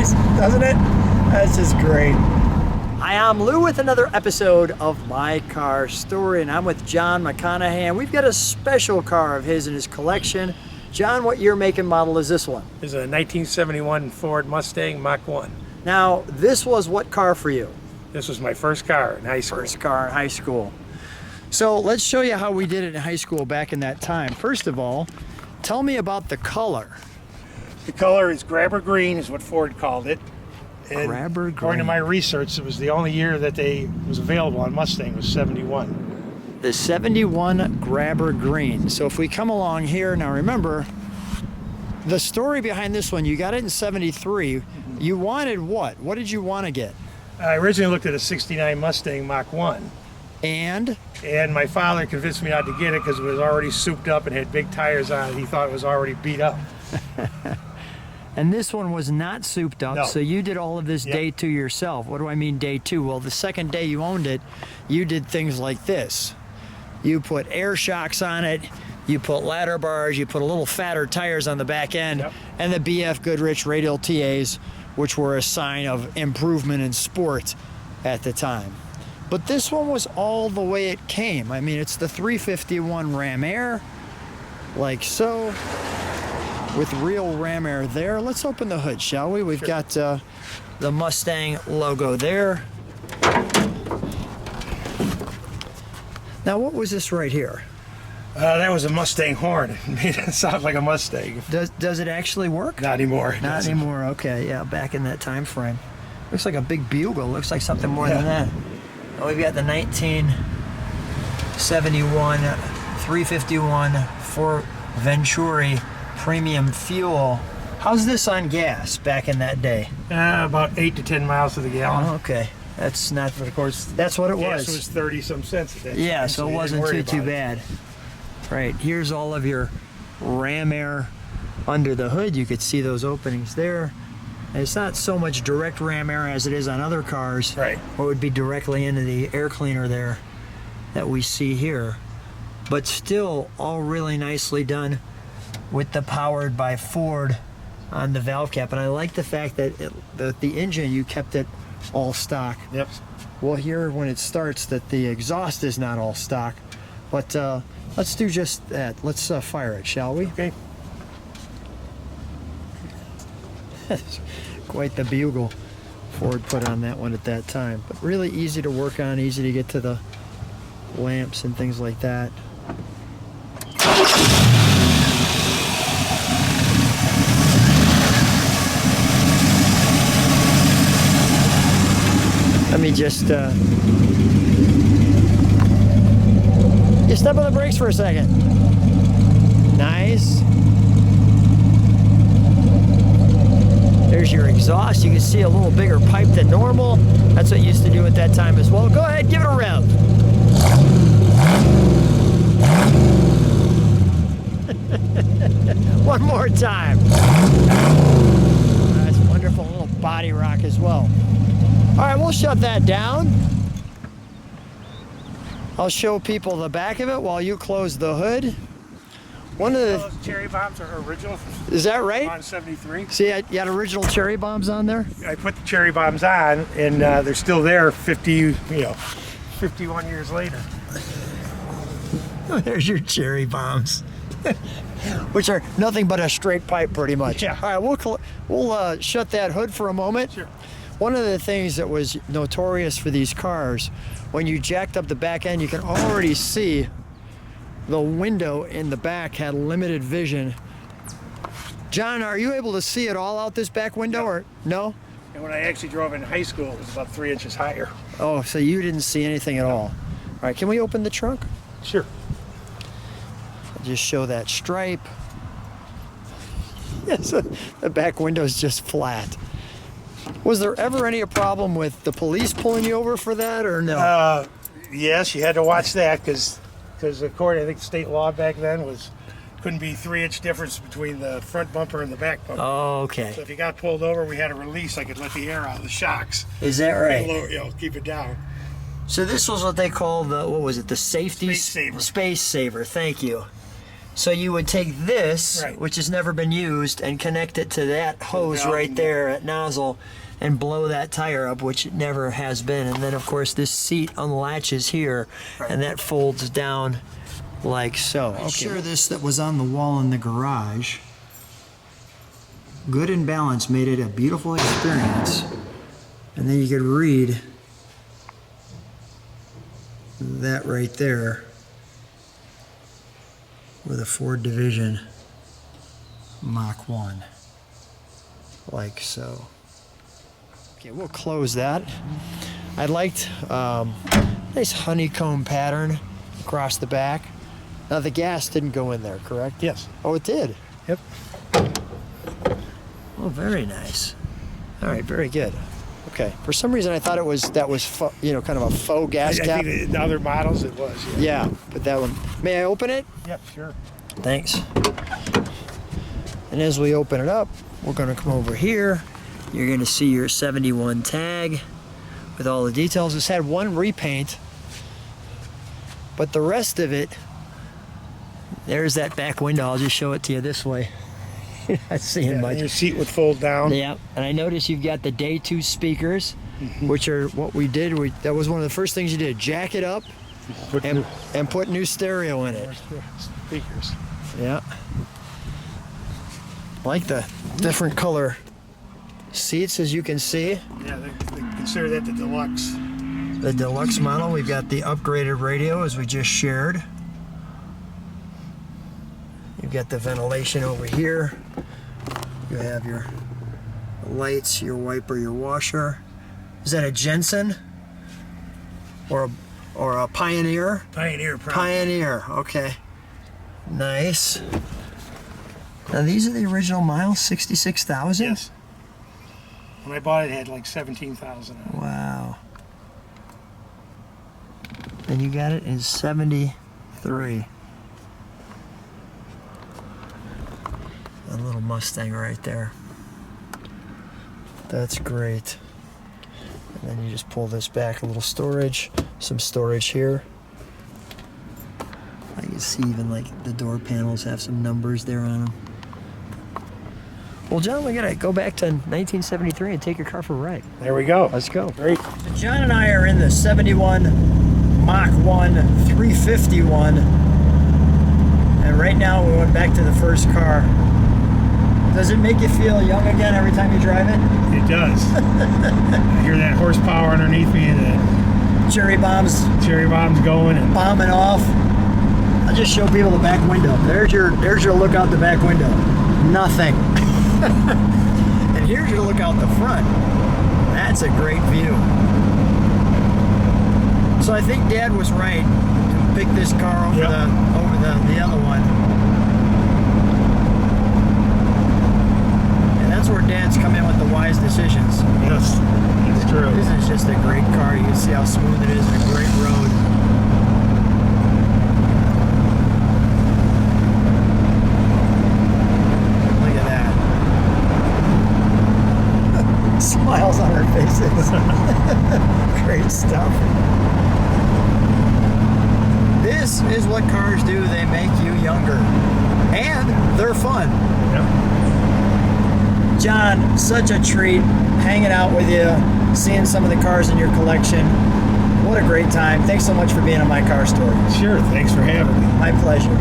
stories, doesn't it? That's just great. Hi, I'm Lou with another episode of My Car Story, and I'm with John McConnaughay, and we've got a special car of his in his collection. John, what year, make, and model is this one? This is a 1971 Ford Mustang Mach 1. Now, this was what car for you? This was my first car in high school. First car in high school. So let's show you how we did it in high school back in that time. First of all, tell me about the color. The color is grabber green, is what Ford called it. And Grabber green. according to my research, it was the only year that was available on Mustang was 71. The 71 Grabber Green. So if we come along here, now remember, the story behind this one, you got it in 73. You wanted what? What did you want to get? I originally looked at a 69 Mustang Mach 1. And My father convinced me not to get it because it was already souped up and had big tires on it. He thought it was already beat up. and this one was not souped up, No. so you did all of this day two yourself. What do I mean day two? Well, the second day you owned it, you did things like this. You put air shocks on it, you put ladder bars, you put a little fatter tires on the back end, and the BF Goodrich radial TAs, which were a sign of improvement in sport at the time. But this one was all the way it came. I mean, it's the 351 Ram Air, like so, with real Ram Air there. Let's open the hood, shall we? We've got the Mustang logo there. Now, what was this right here? That was a Mustang horn. It made it sound like a Mustang. Does it actually work? Not anymore. Not anymore. Okay, yeah, back in that time frame. Looks like a big bugle. Looks like something more than that. Oh, we've got the 1971 351 Ford Venturi Premium Fuel. How's this on gas back in that day? About 8 to 10 miles to the gallon. Oh, okay. That's not, but of course, that's what it was. Gas was 30-some cents at that time. Yeah, so it wasn't too bad. bad. Right, here's all of your Ram Air under the hood. You could see those openings there. And it's not so much direct Ram Air as it is on other cars. Right. Or it would be directly into the air cleaner there that we see here. But still all really nicely done with the powered by Ford on the valve cap. And I like the fact that the engine, you kept it all stock. Yep. We'll hear when it starts that the exhaust is not all stock. But let's do just that. Let's fire it, shall we? Okay. Quite the bugle Ford put on that one at that time. But really easy to work on, easy to get to the lamps and things like that. Let me just you step on the brakes for a second. Nice. There's your exhaust. You can see a little bigger pipe than normal. That's what you used to do at that time as well. Go ahead, give it a rev. One more time. That's a wonderful little body rock as well. All right, we'll shut that down. I'll show people the back of it while you close the hood. One of Those cherry bombs are original. Is that right? On 73. See, you had original cherry bombs on there? I put the cherry bombs on, and they're still there 51 years later. There's your cherry bombs, which are nothing but a straight pipe pretty much. Yeah. All right, we'll shut that hood for a moment. Sure. One of the things that was notorious for these cars, when you jacked up the back end, you can already see the window in the back had limited vision. John, are you able to see it all out this back window, or no? And when I actually drove in high school, it was about 3 inches higher. Oh, so you didn't see anything at all. All right, can we open the trunk? Sure. I'll just show that stripe. Yes, the back window is just flat. Was there ever any problem with the police pulling you over for that, or no? Yes, you had to watch that because according, I think state law back then was couldn't be 3-inch difference between the front bumper and the back bumper. Oh, okay. So if you got pulled over, we had a release. I could let the air out of the shocks. Is that right? And keep it down. So this was what they called the, what was it, the safety? Space saver. Space saver, thank you. So you would take this, Right. which has never been used, and connect it to that hose valve, right yeah. there at nozzle, and blow that tire up, which it never has been. And then, of course, this seat unlatches here, and that folds down like so. Okay. Sure, this that was on the wall in the garage. Good and balanced made it a beautiful experience. And then you could read that right there with a Ford Division Mach 1, like so. Okay, we'll close that. I liked nice honeycomb pattern across the back. Now the gas didn't go in there, correct? Yes. Oh, it did. Yep. Oh, very nice. All right, very good. Okay. For some reason, I thought it was kind of a faux gas I cap. think the other models it was. Yeah, but that one. May I open it? Yep, sure. Thanks. And as we open it up, we're going to come over here. You're going to see your 71 tag with all the details. It's had one repaint, but the rest of it, there's that back window. I'll just show it to you this way. You're not seeing And much. your seat would fold down. Yeah, and I noticed you've got the Day 2 speakers, which are what we did. That was one of the first things you did. Jack it up Put and put new stereo in it. speakers. Yeah. Like the different color seats, as you can see. Yeah, they consider that the deluxe. The deluxe model. We've got the upgraded radio, as we just shared. You've got the ventilation over here. You have your lights, your wiper, your washer. Is that a Jensen or a Pioneer? Pioneer, probably. Pioneer. Okay. Nice. Now these are the original miles, 66,000. Yes. When I bought it, it had like 17,000 on it. Wow. And you got it in 73. A little Mustang right there. That's great. And then you just pull this back, a little storage, some storage here. I can see even like the door panels have some numbers there on them. Well, John, we gotta go back to 1973 and take your car for a ride. There we go. Let's go. Great. So John and I are in the 71 Mach 1 351, and right now we went back to the first car. Does it make you feel young again every time you drive it? It does. I hear that horsepower underneath me and the Cherry bombs going and bombing off. I'll just show people the back window. There's your look out the back window. Nothing. And here's your look out the front. That's a great view. So I think Dad was right to pick this car over the other one. And that's where Dad's come in with the wise decisions. yes, it's true. This is just a great car. You can see how smooth it is and a great road. Look at that. Smiles on her faces. Great stuff. This is what cars do. They make you younger. And they're fun. Yep. John, such a treat hanging out with you, seeing some of the cars in your collection. What a great time. Thanks so much for being on My Car Story. Sure, thanks for having me. My pleasure.